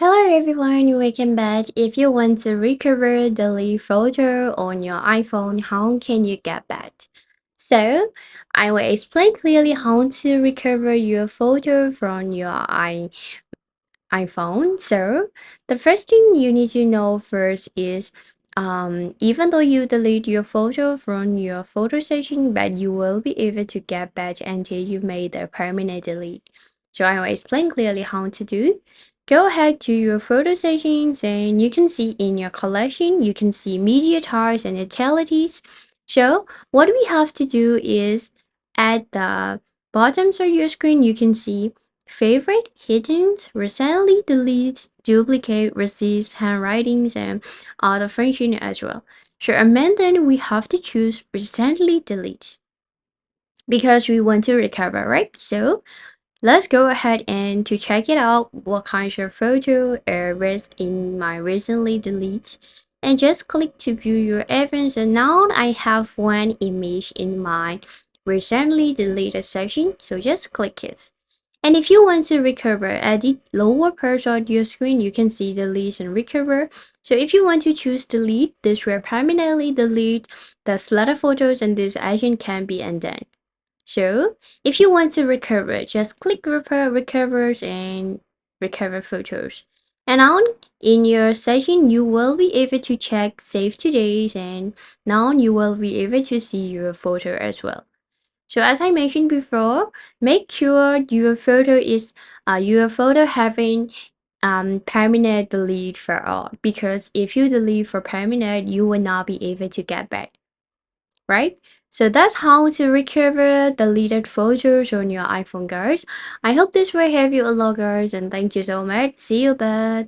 Hello everyone, welcome back. If you want to recover the lead photo on your iPhone, how can you get back? So, I will explain clearly how to recover your photo from your iPhone. So the first thing you need to know first is even though you delete your photo from your photo session, but you will be able to get back until you made a permanent delete. So I will explain clearly how to do. Go ahead to your photo settings and you can see in your collection, you can see media types and utilities. So what we have to do is at the bottoms of your screen, you can see favorite, hidden, recently deleted, duplicate, received, handwritings, and other function as well. So and then we have to choose recently delete because we want to recover, right? So let's go ahead and to check it out what kind of photo is in my recently delete and just click to view your events, and now I have one image in my recently deleted section, so just click it. And if you want to recover at the lower part of your screen, you can see delete and recover. So if you want to choose delete, this will permanently delete the selected photos and this action can be undone. So if you want to recover, just click repair recovers and recover photos. And now in your session, you will be able to check save today's, and now you will be able to see your photo as well. So as I mentioned before, make sure your photo having permanent delete for all, because if you delete for permanent, you will not be able to get back, right? So that's how to recover deleted photos on your iPhone, guys. I hope this will help you a lot, guys, and thank you so much. See you, bye.